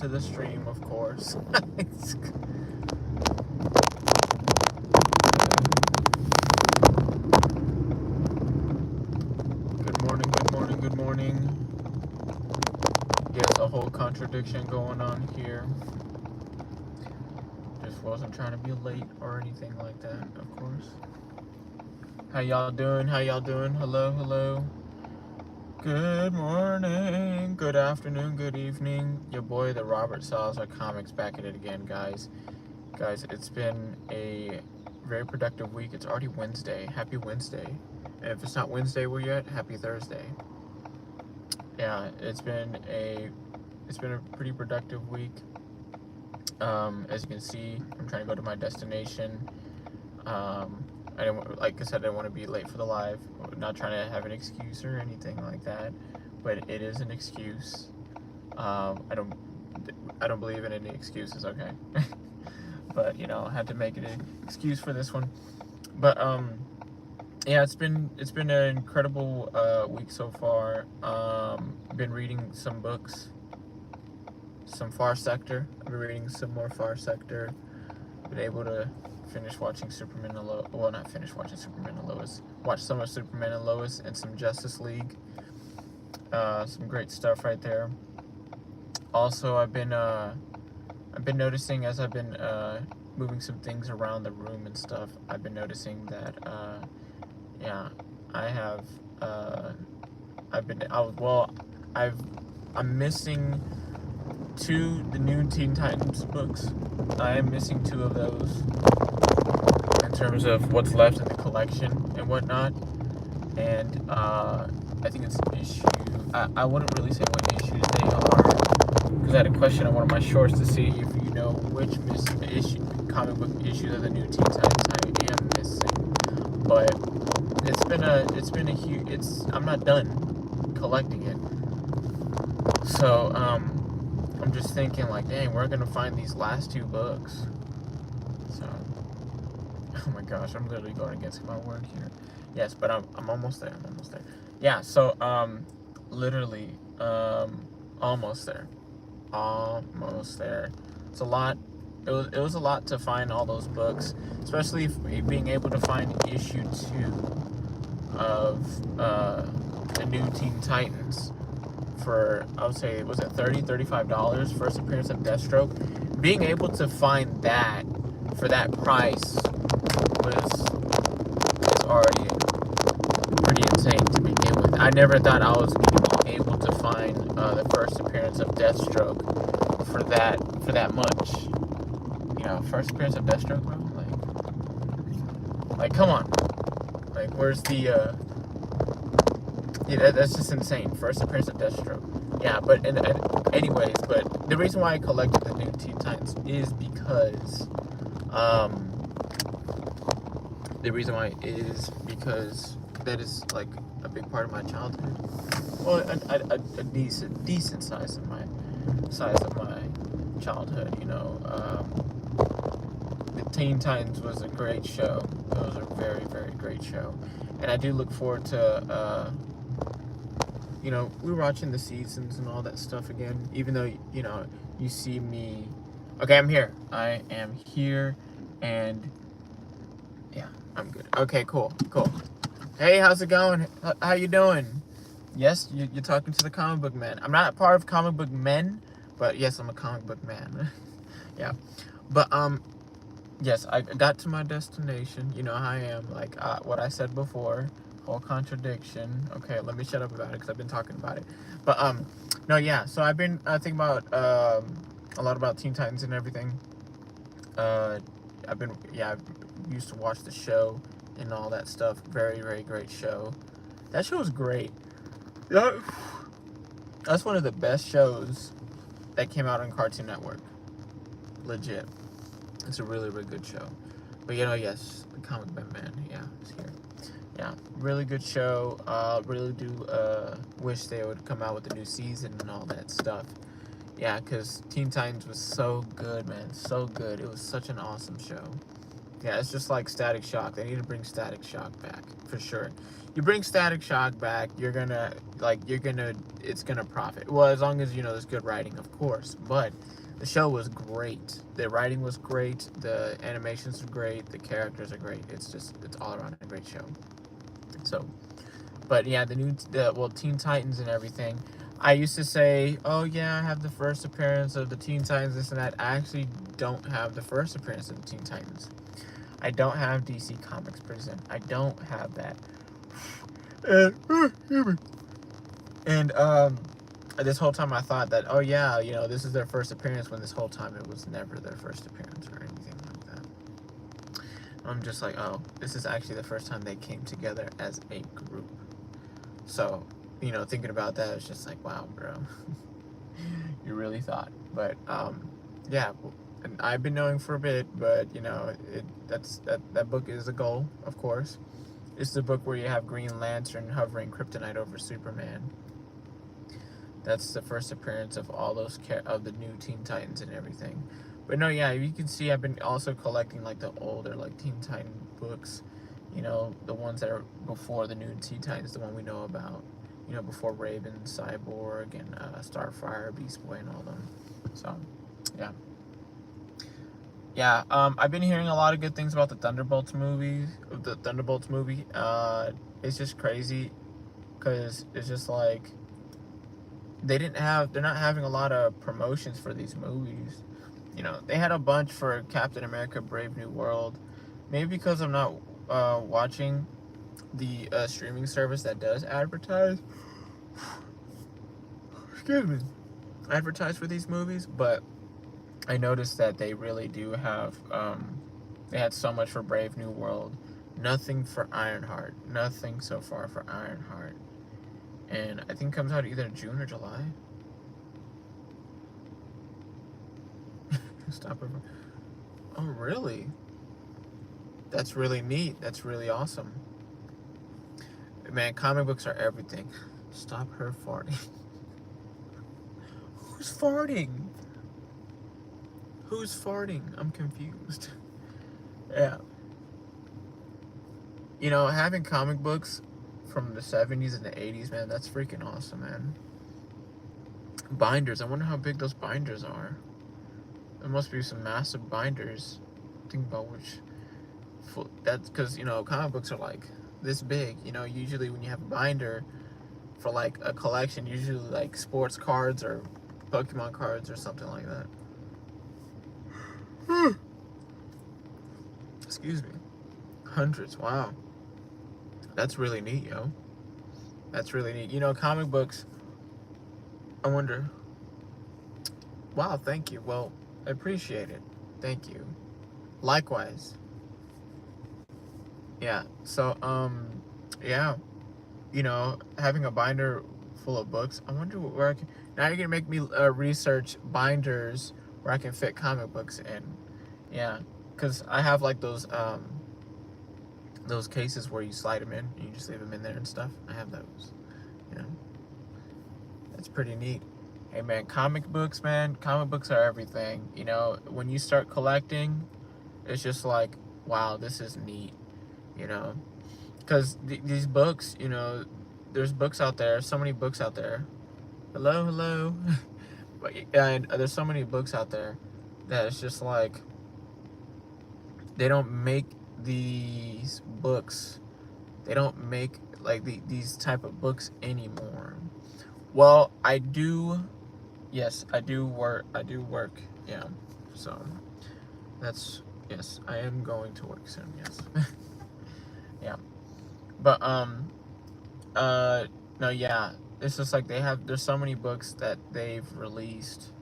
to the stream, of course. Good morning, good morning, good morning. Yes, a whole contradiction going on here. Just wasn't trying to be late or anything like that, of course. How y'all doing? How y'all doing? Hello, hello. Good morning, good afternoon, good evening. Your boy, the Robert Salazar Comics, back at it again, guys. Guys, it's been a very productive week. It's already Wednesday. Happy Wednesday. And if it's not Wednesday yet, happy Thursday. Yeah, it's been a pretty productive week. As you can see, I'm trying to go to my destination. I didn't, like I said, I didn't want to be late for the live. I'm not trying to have an excuse or anything like that, but it is an excuse. I don't believe in any excuses. Okay, but I had to make an excuse for this one. But yeah, it's been an incredible week so far. Been reading some books, some Far Sector. I've been reading some more Far Sector. Been able to finish watching Superman and Lois. Well, not finish watching Superman and Lois. Watch some of Superman and Lois and some Justice League. Some great stuff right there. Also, I've been noticing as I've been moving some things around the room and stuff. I've been noticing that yeah, I have I'm missing the new Teen Titans books. I am missing 2 of those in terms of what's left in the collection and whatnot. And I think it's an issue. I wouldn't really say what issues they are, because I had a question on one of my shorts to see if you know which comic book issues of the new Teen Titans I am missing. But it's been a huge. I'm not done collecting it. So I'm just thinking like, dang, we're gonna find these last 2 books. So, oh my gosh, I'm literally going against my word here. Yes, but I'm almost there. I'm almost there. Yeah. So literally almost there. Almost there. It's a lot. It was a lot to find all those books, especially being able to find issue 2 of the new Teen Titans for, I would say, was it $35, first appearance of Deathstroke. Being able to find that for that price was already pretty insane to begin with. I never thought I was going to be able to find the first appearance of Deathstroke for that much. First appearance of Deathstroke, bro. Like, come on. Like, where's the yeah, that's just insane. First appearance of Deathstroke. Yeah, but anyways, but the reason why I collected the new Teen Titans is because that is like a big part of my childhood. Well, a decent size of my childhood. The Teen Titans was a great show. It was a very, very great show, and I do look forward to we're watching the seasons and all that stuff again. Even though you see me. Okay, I'm here. I am here, and yeah, I'm good. Okay, cool. Hey, how's it going? How you doing? Yes, you're talking to the comic book man. I'm not part of comic book men, but yes, I'm a comic book man. Yeah, but yes, I got to my destination. You know how I am. Like what I said before, whole contradiction. Okay, let me shut up about it because I've been talking about it. But no, yeah. So I've been thinking about a lot about Teen Titans and everything. I used to watch the show and all that stuff. Very, very great show. That show was great. Yeah, that's one of the best shows that came out on Cartoon Network. Legit. It's a really, really good show. But yes, the Comic Book Man, yeah, it's here. Yeah, really good show. Really do wish they would come out with a new season and all that stuff. Yeah, because Teen Titans was so good, man. So good. It was such an awesome show. Yeah, it's just like Static Shock. They need to bring Static Shock back for sure. You bring Static Shock back, it's gonna profit. Well, as long as there's good writing, of course. But the show was great. The writing was great. The animations are great. The characters are great. It's all around a great show. So, but yeah, Teen Titans and everything. I used to say, oh yeah, I have the first appearance of the Teen Titans, this and that. I actually don't have the first appearance of the Teen Titans. I don't have DC Comics Present. I don't have that. And this whole time I thought that, oh yeah, this is their first appearance, when this whole time it was never their first appearance or anything like that. I'm just like, oh, this is actually the first time they came together as a group. So, thinking about that, it's just like, wow, bro. You really thought. But yeah, and I've been knowing for a bit, but that book is a goal, of course. It's the book where you have Green Lantern hovering kryptonite over Superman. That's the first appearance of all those of the new Teen Titans and everything. But no, yeah, you can see I've been also collecting like the older like Teen Titan books. The ones that are before the new Teen Titans, the one we know about. Before Raven, Cyborg, and Starfire, Beast Boy, and all them. So, yeah. Yeah, I've been hearing a lot of good things about the Thunderbolts movie. It's just crazy, because it's just like, they're not having a lot of promotions for these movies. They had a bunch for Captain America Brave New World. Maybe because I'm not watching the streaming service that does advertise. Excuse me. Advertise for these movies, but I noticed that they really do have, they had so much for Brave New World. Nothing for Ironheart. Nothing so far for Ironheart. And I think it comes out either June or July. Stop it. Oh, really? That's really neat. That's really awesome. Man, comic books are everything. Stop her farting. Who's farting? Who's farting? I'm confused. Yeah. Having comic books from the 70s and the 80s, man, that's freaking awesome, man. Binders. I wonder how big those binders are. There must be some massive binders. Think about which. That's because, comic books are like this big. Usually when you have a binder for like a collection, usually like sports cards or Pokemon cards or something like that. Excuse me. Hundreds. Wow. That's really neat, yo. That's really neat. Comic books, I wonder. Wow, thank you. Well, I appreciate it. Thank you. Likewise. Yeah. So, yeah. Having a binder full of books, I wonder where I can. Now you're gonna make me research binders where I can fit comic books in. Yeah, because I have like those cases where you slide them in and you just leave them in there and stuff. I have those. That's pretty neat. Hey man, comic books, man. Comic books are everything. When you start collecting, it's just like, wow, this is neat. Because these books, there's books out there. So many books out there. Hello. And there's so many books out there that it's just like, they don't make these books. They don't make like these type of books anymore. Well, I do. Yes, I do work. Yeah. So that's, yes, I am going to work soon. Yes. Yeah. But no, yeah. It's just like there's so many books that they've released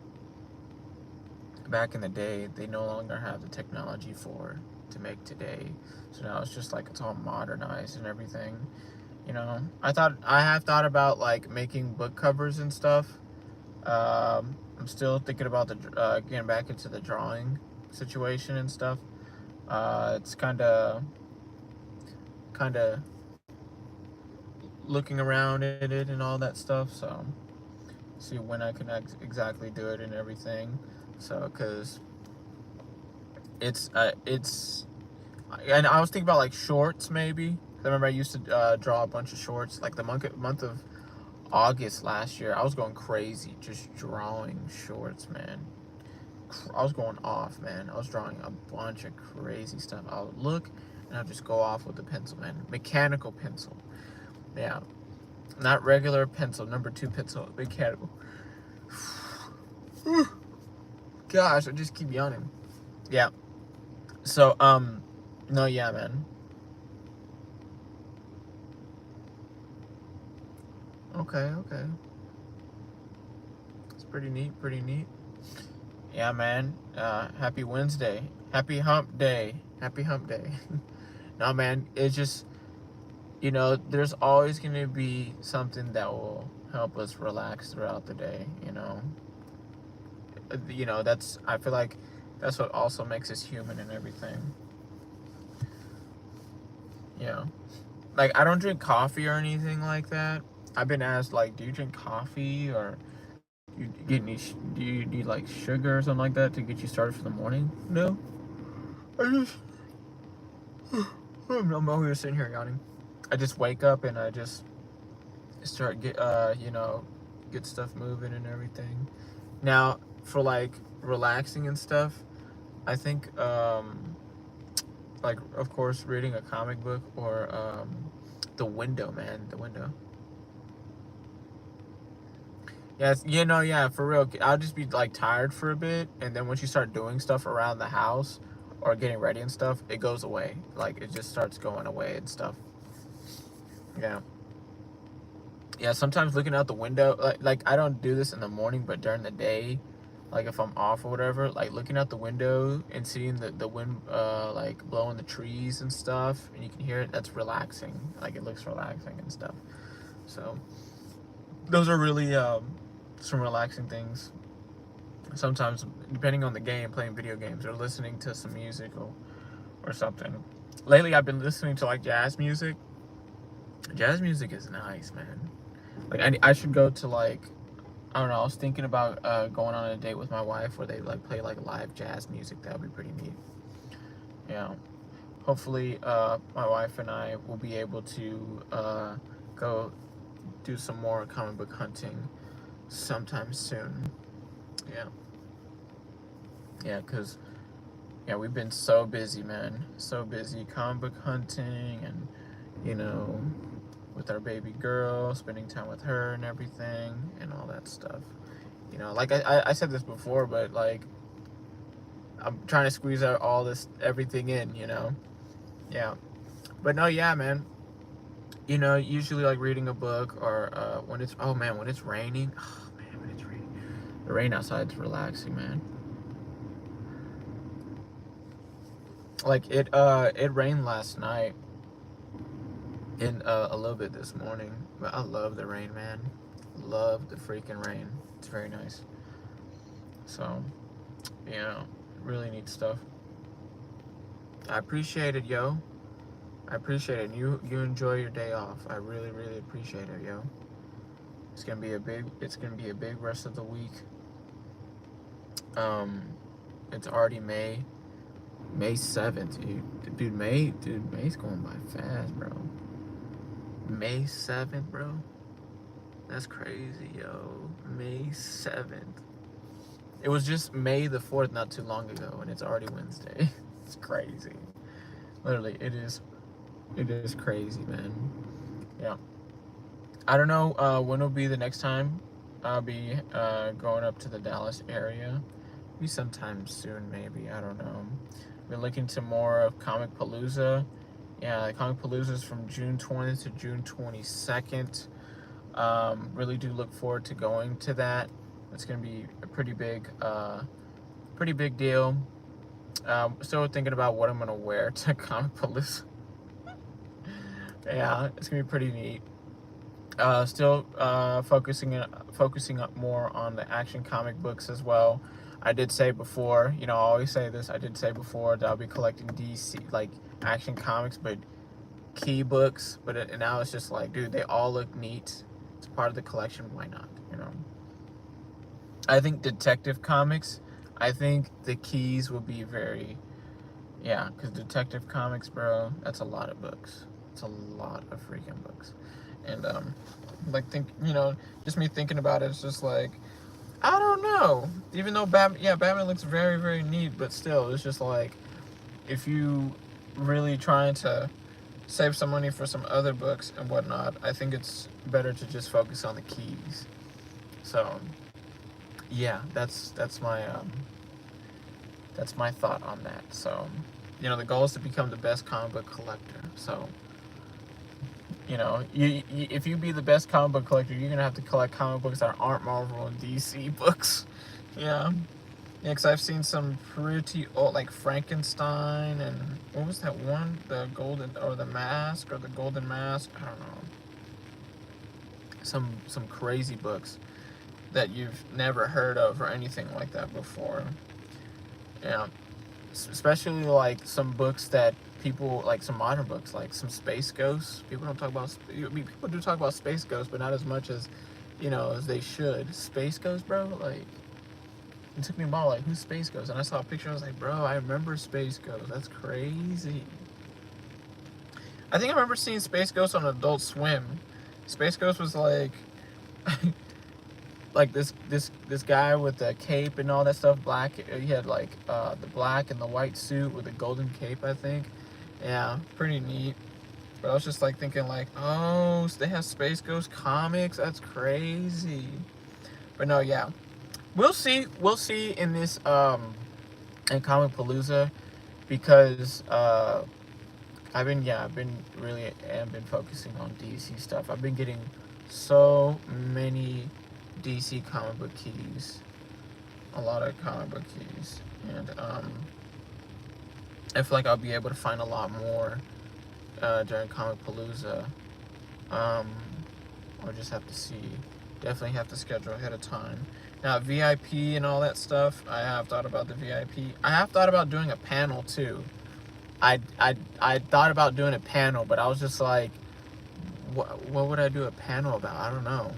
back in the day, they no longer have the technology to make today. So now it's just like, it's all modernized and everything. I have thought about like making book covers and stuff. I'm still thinking about getting back into the drawing situation and stuff. It's kind of looking around at it and all that stuff. So see when I can exactly do it and everything. So, because it's And I was thinking about like shorts maybe. I remember I used to draw a bunch of shorts like the month of August last year. I was going crazy just drawing shorts, man. I was going off, man. I was drawing a bunch of crazy stuff. I would look and I'd just go off with the pencil, man. Mechanical pencil. Yeah. Not regular pencil, number 2 pencil, mechanical. Gosh, I just keep yawning. Yeah. So, no, yeah, man. Okay. It's pretty neat, pretty neat. Yeah, man. Happy Wednesday. Happy hump day. Happy hump day. No, man, it's just, there's always going to be something that will help us relax throughout the day, I feel like that's what also makes us human and everything. Yeah. Like, I don't drink coffee or anything like that. I've been asked, like, do you drink coffee or do you need like sugar or something like that to get you started for the morning? No. I just, I'm over here sitting here yawning. I just wake up and I just start get stuff moving and everything. Now, for like relaxing and stuff, I think like of course reading a comic book or The Window, man, The Window. Yes, yeah, for real. I'll just be like tired for a bit, and then once you start doing stuff around the house or getting ready and stuff, it goes away. Like it just starts going away and stuff. Yeah. Yeah, sometimes looking out the window, like I don't do this in the morning, but during the day, like if I'm off or whatever, like looking out the window and seeing the wind like blowing the trees and stuff, and you can hear it, that's relaxing. Like it looks relaxing and stuff. So those are really some relaxing things. Sometimes, depending on the game, playing video games or listening to some music or something. Lately, I've been listening to like jazz music. Jazz music is nice, man. Like I should go to like, I don't know. I was thinking about going on a date with my wife where they like play like live jazz music. That would be pretty neat. Yeah. Hopefully, my wife and I will be able to go do some more comic book hunting sometime soon. Yeah. Yeah, because, yeah, we've been so busy, man. So busy comic book hunting and, with our baby girl, spending time with her and everything and all that stuff. Like I said this before, but, like, I'm trying to squeeze out everything in, Yeah. But no, yeah, man. Usually, like, reading a book or when it's raining. Oh, man, when it's raining. The rain outside's relaxing, man. Like it rained last night and a little bit this morning, but I love the rain, man. Love the freaking rain. It's very nice. So, really neat stuff. I appreciate it, yo. I appreciate it. You enjoy your day off. I really, really appreciate it, yo. It's gonna be a big rest of the week. It's already May 7th, dude. May's going by fast, bro. May 7th, bro. That's crazy, yo. May 7th. It was just May the 4th not too long ago, and it's already Wednesday. It's crazy. Literally, it is crazy, man. Yeah. I don't know when will be the next time I'll be going up to the Dallas area. Maybe sometime soon, maybe. I don't know. Been looking to more of Comic Palooza. Yeah, Comic Palooza is from June 20th to June 22nd. Really do look forward to going to that. It's gonna be a pretty big deal. Still thinking about what I'm gonna wear to Comic Palooza. Yeah, it's gonna be pretty neat. Still focusing up more on the Action comic books as well. I did say before, I always say this. I did say before that I'll be collecting DC like Action comics, but key books. But now it's just like, dude, they all look neat. It's part of the collection. Why not? I think Detective Comics. I think the keys will be very Yeah, because Detective Comics, bro, that's a lot of books. It's a lot of freaking books. And, like, just me thinking about it, it's just like, I don't know. Even though Batman looks very, very neat, but still, it's just like, if you really trying to save some money for some other books and whatnot, I think it's better to just focus on the keys. So, yeah, that's my thought on that. So, the goal is to become the best comic book collector. So, if you be the best comic book collector, you're gonna have to collect comic books that aren't Marvel and DC books. Yeah, yeah, because I've seen some pretty old, like Frankenstein, and what was that one? The Golden, or the Mask, or the Golden Mask. I don't know. Some crazy books that you've never heard of or anything like that before. Yeah, especially like some books that people, like some modern books, like some Space Ghosts. People don't talk about. I mean, people do talk about Space Ghosts, but not as much as as they should. Space Ghost, bro. Like, it took me a while. Like, who's Space Ghost? And I saw a picture. I was like, bro, I remember Space Ghost. That's crazy. I think I remember seeing Space Ghost on Adult Swim. Space Ghost was like, like this guy with the cape and all that stuff. Black. He had like the black and the white suit with a golden cape, I think. Yeah, pretty neat. But I was just like thinking like, oh, so they have Space Ghost comics. That's crazy. But no, yeah, we'll see. We'll see in this in Comic Palooza, because I've been really focusing on DC stuff. I've been getting so many DC comic book keys, a lot of comic book keys, and I feel like I'll be able to find a lot more during Comic Palooza. I'll just have to see. Definitely have to schedule ahead of time. Now, VIP and all that stuff, I have thought about the VIP. I have thought about doing a panel too. I thought about doing a panel, but I was just like, what would I do a panel about? I don't know.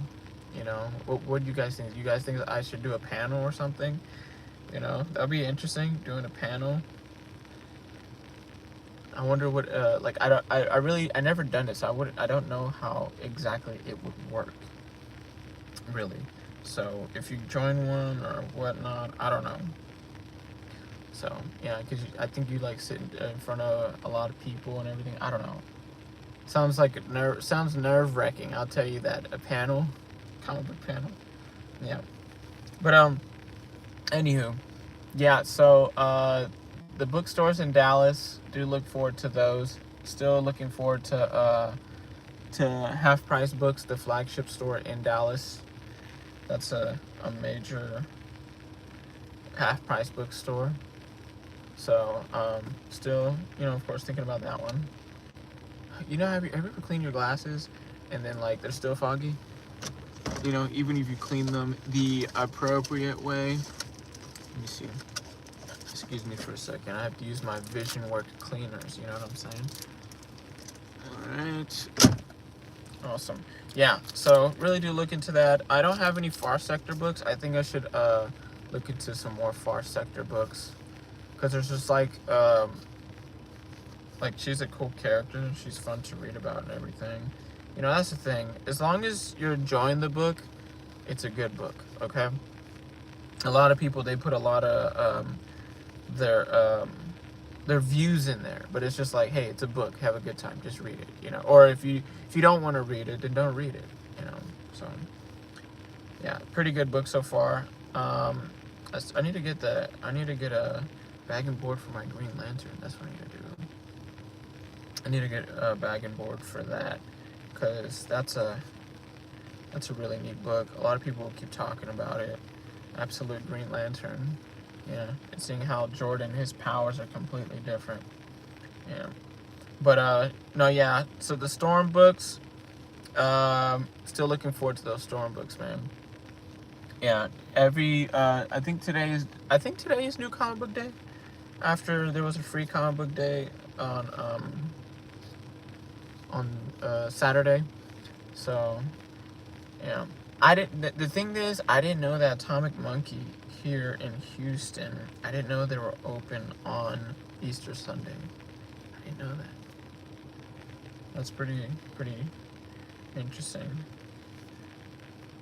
What do you guys think? You guys think I should do a panel or something? That'd be interesting, doing a panel. I wonder what like I never done this. I don't know how exactly it would work, really. So if you join one or whatnot, I don't know. So yeah, because I think you like sit in front of a lot of people and everything. I don't know. Sounds like sounds nerve-wracking. I'll tell you that. A panel, comic book panel. Yeah. But anywho, yeah. So the bookstores in Dallas, do look forward to those. Still looking forward to Half Price Books, the flagship store in Dallas. That's a major Half Price bookstore. So still, of course, thinking about that one. Have you ever cleaned your glasses and then like they're still foggy? Even if you clean them the appropriate way. Let me see. Excuse me for a second. I have to use my Vision Work cleaners. You know what I'm saying? All right. Awesome. Yeah. So really do look into that. I don't have any Far Sector books. I think I should look into some more Far Sector books, because there's just like she's a cool character and she's fun to read about and everything. That's the thing. As long as you're enjoying the book, it's a good book. Okay. A lot of people, they put a lot of their views in there, but it's just like, hey, it's a book. Have a good time. Just read it. Or if you don't want to read it, then don't read it. So yeah, pretty good book so far. I need to get a bag and board for my Green Lantern. That's what I need to do. I need to get a bag and board for that, because that's a really neat book. A lot of people keep talking about it. Absolute Green Lantern. Yeah, and seeing how Jordan, his powers are completely different. Yeah, but no, yeah. So the Storm books, still looking forward to those Storm books, man. Yeah, I think today is New Comic Book Day. After there was a free comic book day on Saturday, so yeah. The thing is, I didn't know that Atomic Monkey, here in Houston. I didn't know they were open on Easter Sunday. I didn't know that. That's pretty interesting.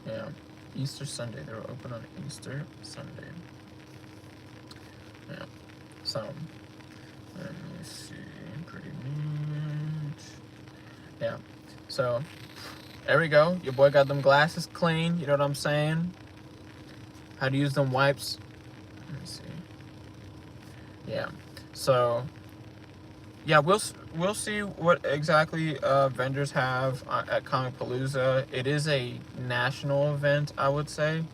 Yeah, Easter Sunday. They were open on Easter Sunday. Yeah. So let me see. Pretty neat. Yeah. So there we go. Your boy got them glasses clean. You know what I'm saying? How to use them wipes. Let me see. Yeah. So yeah, we'll see what exactly vendors have at Comicpalooza. It is a national event, I would say.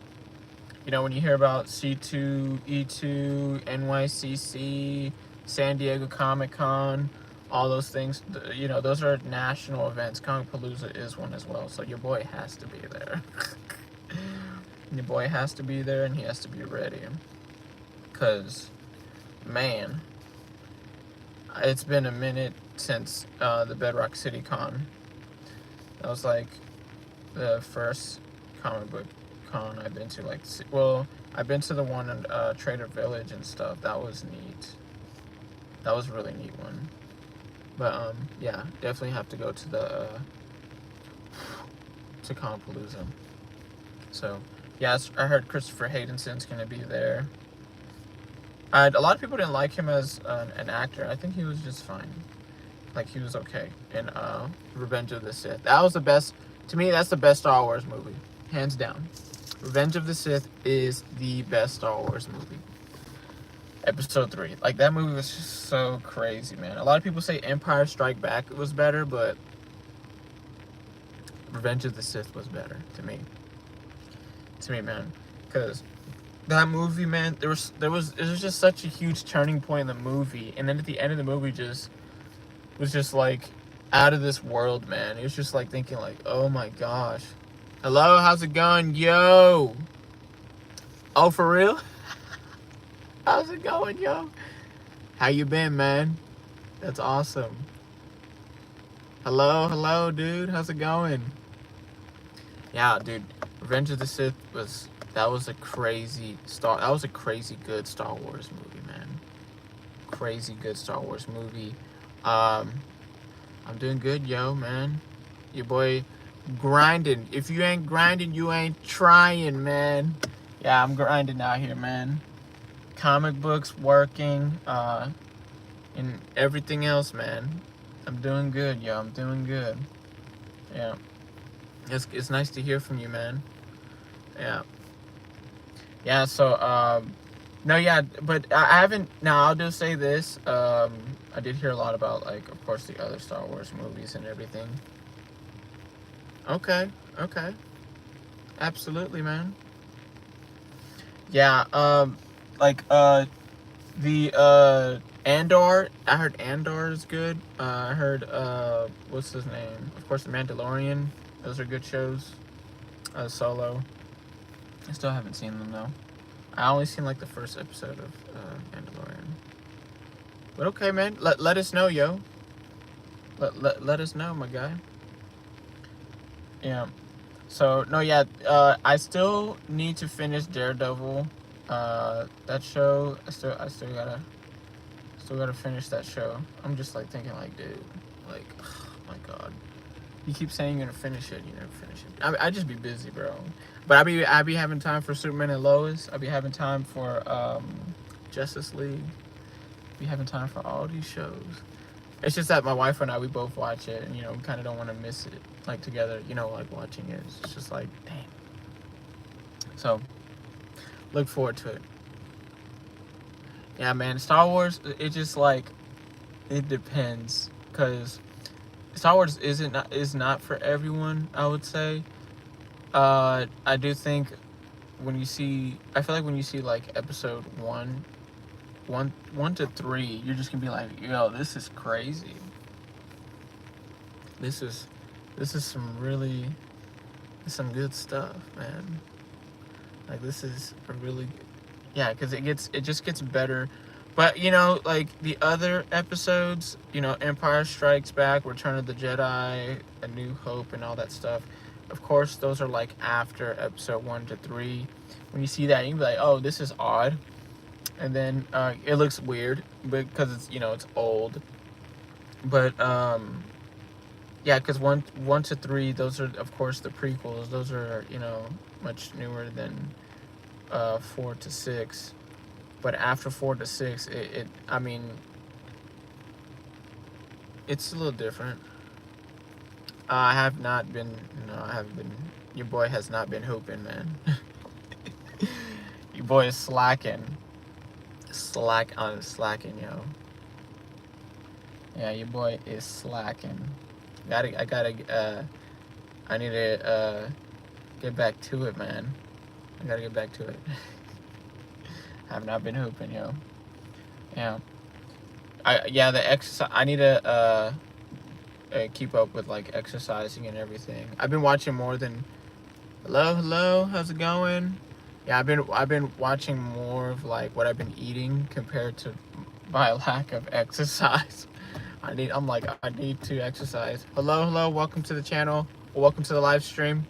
You know, when you hear about C2, E2, NYCC, San Diego Comic-Con, all those things, you know, those are national events. Comicpalooza is one as well, so your boy has to be there. Your boy has to be there, and he has to be ready. Because, man, it's been a minute since the Bedrock City Con. That was like the first comic book con I've been to. Like, well, I've been to the one in Trader Village and stuff. That was neat. That was a really neat one. But yeah, definitely have to go to the to Comicpalooza. So yeah, I heard Christopher Haydenson's gonna be there. A lot of people didn't like him as an actor. I think he was just fine. Like, he was okay in Revenge of the Sith. That was the best. To me, that's the best Star Wars movie, hands down. Revenge of the Sith is the best Star Wars movie. Episode 3. Like, that movie was just so crazy, man. A lot of people say Empire Strike Back was better, but Revenge of the Sith was better to me. To me, man. Because that movie, man, it was just such a huge turning point in the movie. And then at the end of the movie was just like out of this world, man. It was just like thinking like, oh my gosh. Hello, how's it going? Yo. Oh, for real? How's it going, yo? How you been, man? That's awesome. Hello, dude. How's it going? Yeah, dude. Revenge of the Sith was a crazy good Star Wars movie, man. Crazy good Star Wars movie. I'm doing good, yo, man. Your boy grinding. If you ain't grinding, you ain't trying, man. Yeah, I'm grinding out here, man. Comic books, working, and everything else, man. I'm doing good, yo. I'm doing good. Yeah. It's nice to hear from you, man. Yeah. Yeah, so, no, yeah, but I haven't, now I'll just say this, I did hear a lot about, like, of course, the other Star Wars movies and everything. Okay. Absolutely, man. Yeah, the Andor, I heard Andor is good. I heard, what's his name? Of course, The Mandalorian. Those are good shows. Solo. I still haven't seen them, though. I only seen, like, the first episode of Mandalorian. But okay, man. Let us know, yo. Let us know, my guy. Yeah. So, no, yeah. I still need to finish Daredevil. That show, I still gotta finish that show. I'm just, like, thinking, like, dude, like, oh my God. You keep saying you're gonna finish it, you never finish it. I just be busy, bro. But I be having time for Superman and Lois. I be having time for Justice League. Be having time for all these shows. It's just that my wife and I, we both watch it, and, you know, we kind of don't want to miss it, like, together, you know, like, watching it. It's just like, dang. So, look forward to it. Yeah, man, Star Wars, it just, like, it depends, because Star Wars is not for everyone, I would say. I do think I feel like when you see, like, episode 1 to 3, you're just gonna be like, yo, this is crazy. This is some good stuff, man. Like, this is a really, yeah, because it just gets better. But, you know, like, the other episodes, you know, Empire Strikes Back, Return of the Jedi, A New Hope, and all that stuff, of course, those are like after episode 1 to 3. When you see that, you can be like, oh, this is odd. And then it looks weird because it's, it's old. But yeah, because one to 3, those are, of course, the prequels. Those are, much newer than 4 to 6. But after 4 to 6, I mean, it's a little different. I have not been, I haven't been, your boy has not been hooping, man. Your boy is slacking. Slacking, yo. Yeah, your boy is slacking. I need to, get back to it, man. I gotta get back to it. I have not been hooping, yo. Yeah. The exercise, I need to, keep up with like exercising and everything. I've been watching more than hello, how's it going? Yeah, I've been watching more of like what I've been eating compared to my lack of exercise. I need to exercise. Hello, welcome to the channel. Welcome to the live stream.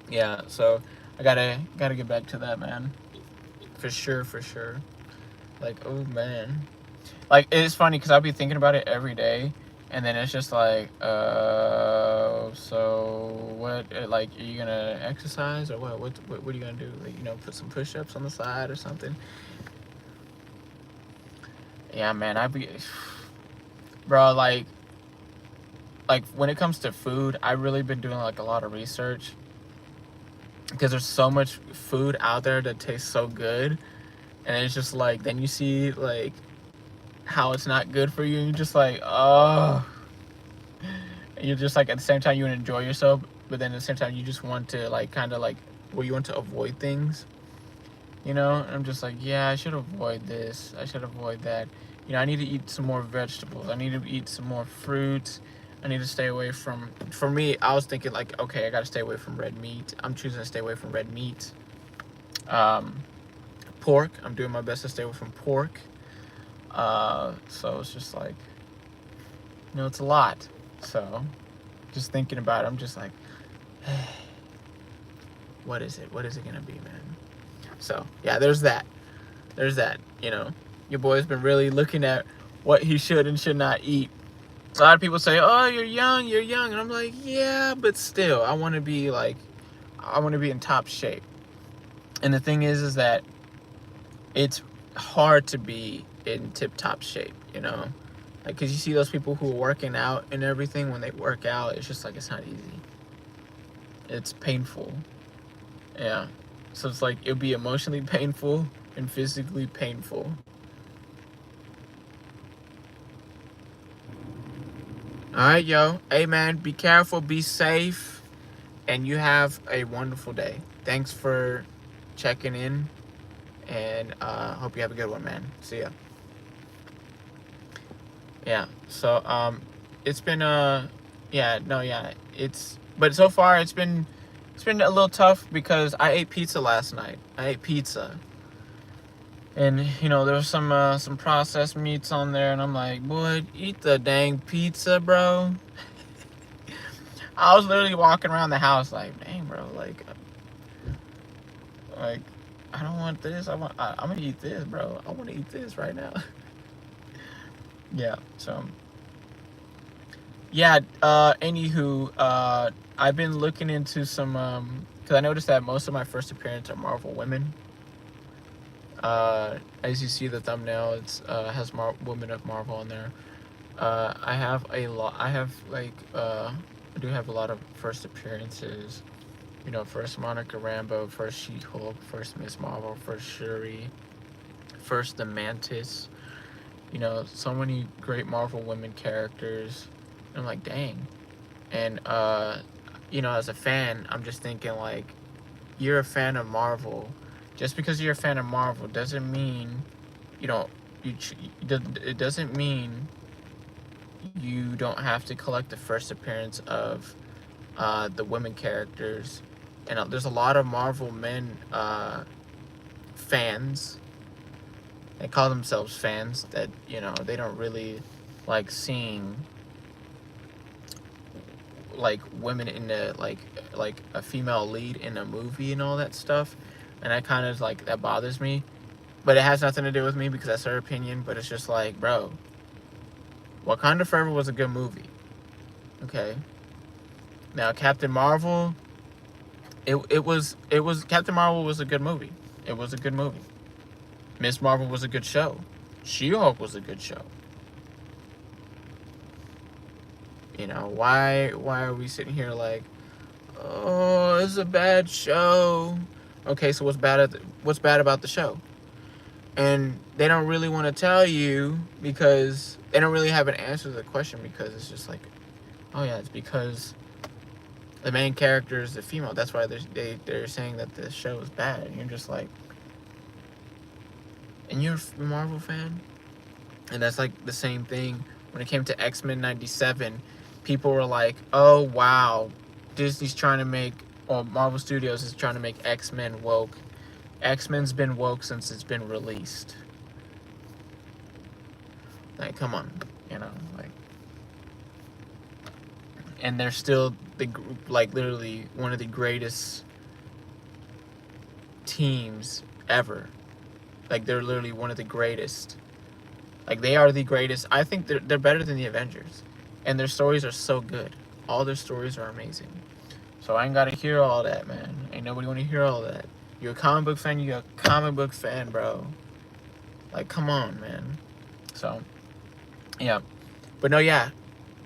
Yeah, so I gotta get back to that, man. For sure. Like, oh man. Like, it's funny because I'll be thinking about it every day. And then it's just like, so what, like, are you gonna exercise or what? What are you gonna do? Like, put some push-ups on the side or something? Yeah, man, bro, like when it comes to food, I've really been doing like a lot of research because there's so much food out there that tastes so good. And it's just like, then you see like how it's not good for you and you're just like, oh. You're just like, at the same time you want to enjoy yourself, but then at the same time you just want to like kind of like where you want to avoid things, and I'm just like, yeah, I should avoid this, I should avoid that. I need to eat some more vegetables, I need to eat some more fruits, I need to stay away from, for me, I was thinking like, okay, I got to stay away from red meat. I'm choosing to stay away from red meat. Pork, I'm doing my best to stay away from pork. So it's just like, it's a lot. So just thinking about it, I'm just like, hey, what is it gonna be, man? So yeah, there's that. Your boy's been really looking at what he should and should not eat. A lot of people say, oh, you're young, and I'm like, yeah, but still, I want to be in top shape. And the thing is that it's hard to be in tip-top shape, like, because you see those people who are working out and everything, when they work out, it's just like, it's not easy, it's painful. Yeah, so it's like, it'll be emotionally painful and physically painful. All right, yo. Hey, man, be careful, be safe, and you have a wonderful day. Thanks for checking in, and hope you have a good one, man. See ya. Yeah, so, it's been, but so far, it's been a little tough because I ate pizza last night. And, there was some processed meats on there, and I'm like, boy, eat the dang pizza, bro. I was literally walking around the house like, dang, bro, like, I don't want this. I'm gonna eat this, bro. I want to eat this right now. Yeah, so, yeah, anywho, I've been looking into some, because I noticed that most of my first appearance are Marvel women. As you see the thumbnail, it's has Women of Marvel on there. I have a lot. I do have a lot of first appearances. First Monica Rambeau, first She-Hulk, first Miss Marvel, first Shuri, first the Mantis. So many great Marvel women characters. And I'm like, dang. And as a fan, I'm just thinking like, you're a fan of Marvel. Just because you're a fan of Marvel doesn't mean, it doesn't mean you don't have to collect the first appearance of the women characters. And there's a lot of Marvel men fans. They call themselves fans that, they don't really like seeing like women in the like a female lead in a movie and all that stuff, and I kind of like that bothers me. But it has nothing to do with me because that's her opinion. But it's just like, bro, Wakanda Forever was a good movie. Okay. Now Captain Marvel, it was Captain Marvel was a good movie. It was a good movie. Miss Marvel was a good show. She-Hulk was a good show. You know, why are we sitting here like, oh, it's a bad show? Okay, so what's bad about the show? And they don't really want to tell you because they don't really have an answer to the question, because it's just like, oh yeah, it's because the main character is the female. That's why they're saying that the show is bad. And you're just like, and you're a Marvel fan? And that's like the same thing when it came to X-Men 97. People were like, oh wow, Disney's trying to make, or Marvel Studios is trying to make X-Men woke. X-Men's been woke since it's been released. Like, come on, you know, like, and they're still like literally one of the greatest teams ever. Like, they're literally one of the greatest. Like, they are the greatest. I think they're better than the Avengers, and their stories are so good. All their stories are amazing. So I ain't gotta hear all that, man. Ain't nobody wanna hear all that. You're a comic book fan, you're a comic book fan, bro. Like, come on, man. So, yeah. But no, yeah.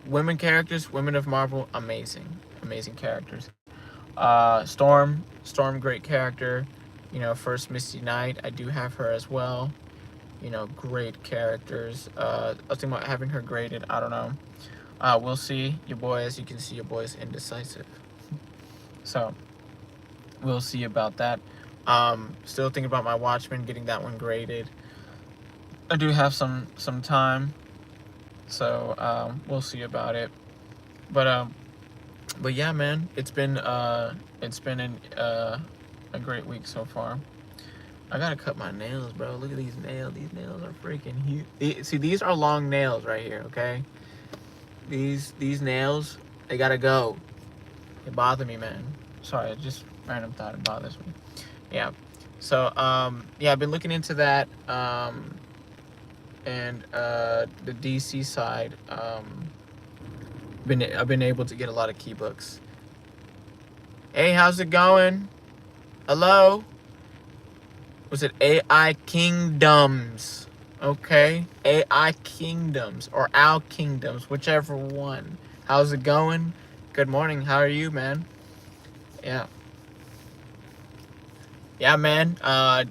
Women characters, women of Marvel, amazing. Amazing characters. Storm, great character. You know, first Misty Knight, I do have her as well. You know, great characters. I was thinking about having her graded. I don't know. We'll see. Your boy, as you can see, your boy is indecisive. So, we'll see about that. Still thinking about my Watchmen, getting that one graded. I do have some time, so we'll see about it. But yeah, man, it's been a great week so far. I gotta cut my nails, bro. Look at these nails. These nails are freaking huge. See, these are long nails right here. Okay, these nails, they gotta go. They bother me, man. Sorry, I just random thought it bothers me. Yeah. So yeah, I've been looking into that. And the DC side, I've been able to get a lot of key books. Hey, how's it going? Hello? Was it AI Kingdoms? Okay, AI Kingdoms or Al Kingdoms, whichever one. How's it going? Good morning. How are you, man? Yeah. Yeah, man. I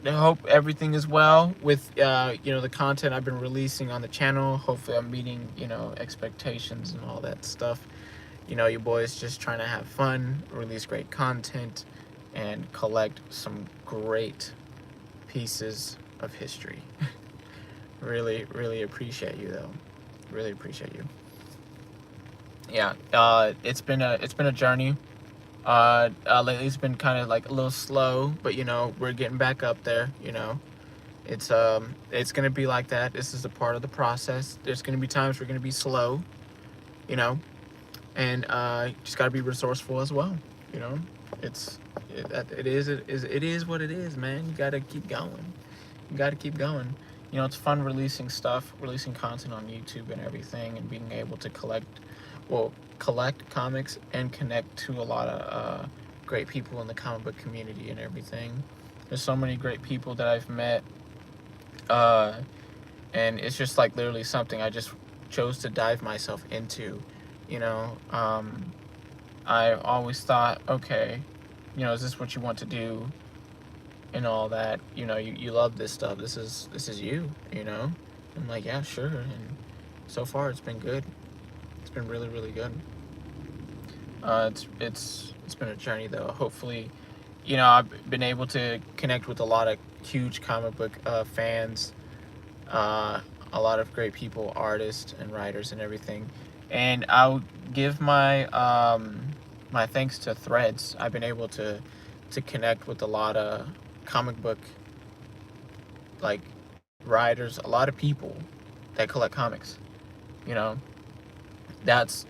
hope everything is well with you know, the content I've been releasing on the channel. Hopefully I'm meeting, you know, expectations and all that stuff. You know, your boy's just trying to have fun, release great content, and collect some great pieces of history. Really, really appreciate you though. Really appreciate you. Yeah, it's been a journey. Lately it's been kind of like a little slow, but you know, we're getting back up there. You know, it's gonna be like that. This is a part of the process. There's gonna be times we're gonna be slow, you know, and just gotta be resourceful as well. You know, it is what it is, man. You gotta keep going. You gotta keep going. You know, it's fun releasing content on YouTube and everything, and being able to collect comics and connect to a lot of great people in the comic book community and everything. There's so many great people that I've met, and it's just like literally something I just chose to dive myself into. You know, I always thought, okay, you know, is this what you want to do? And all that, you know, you love this stuff. This is you, you know. I'm like, yeah, sure. And so far, it's been good. It's been really, really good. It's been a journey though. Hopefully, you know, I've been able to connect with a lot of huge comic book fans, a lot of great people, artists and writers and everything. And I'll give my my thanks to Threads. I've been able to connect with a lot of comic book like writers, a lot of people that collect comics. You know, that's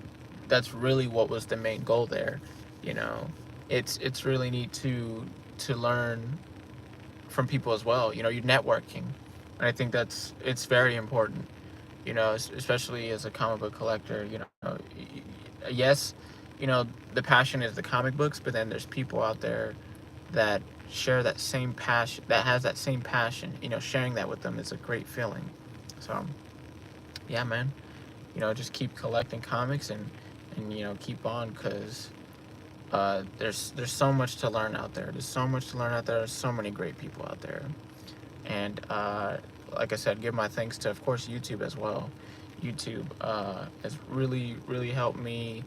that's really what was the main goal there. You know, it's really neat to learn from people as well. You know, you're networking, and I think it's very important. You know, especially as a comic book collector. You know, yes, you know, the passion is the comic books, but then there's people out there that share that same passion, that has that same passion. You know, sharing that with them is a great feeling. So yeah, man, you know, just keep collecting comics and you know, keep on, because there's so much to learn out there. There's so much to learn out there. There's so many great people out there. And like I said, give my thanks to, of course, YouTube as well. YouTube has really helped me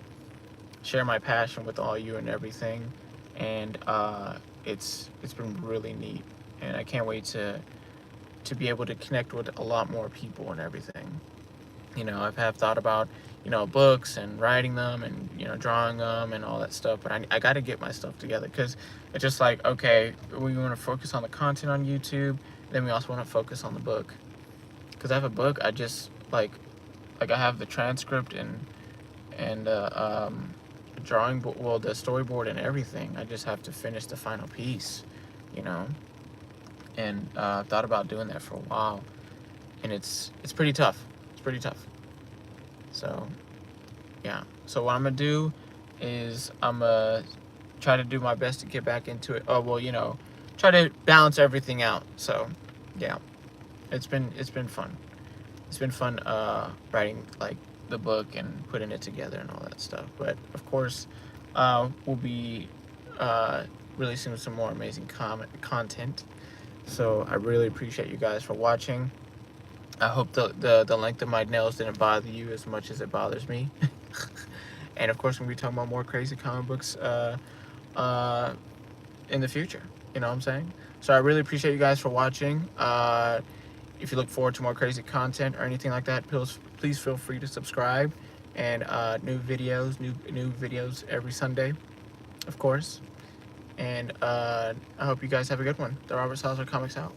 share my passion with all you and everything. And it's been really neat. And I can't wait to be able to connect with a lot more people and everything. You know, have thought about, you know, books and writing them and, you know, drawing them and all that stuff, but I got to get my stuff together, because it's just like, okay, we want to focus on the content on YouTube, then we also want to focus on the book, because I have a book. I just like I have the transcript and drawing board, well, the storyboard and everything. I just have to finish the final piece, you know. And I've thought about doing that for a while, and it's pretty tough. It's pretty tough. So yeah. So what I'm gonna do is I'm gonna try to do my best to get back into it. Oh well, you know, try to balance everything out. So yeah, it's been fun. It's been fun writing like the book and putting it together and all that stuff. But of course, we'll be releasing some more amazing content. So I really appreciate you guys for watching. I hope the length of my nails didn't bother you as much as it bothers me. And of course, we'll be talking about more crazy comic books in the future. You know what I'm saying? So I really appreciate you guys for watching. If you look forward to more crazy content or anything like that, please feel free to subscribe. And new videos every Sunday, of course. And I hope you guys have a good one. The Robert Salazar Comics out.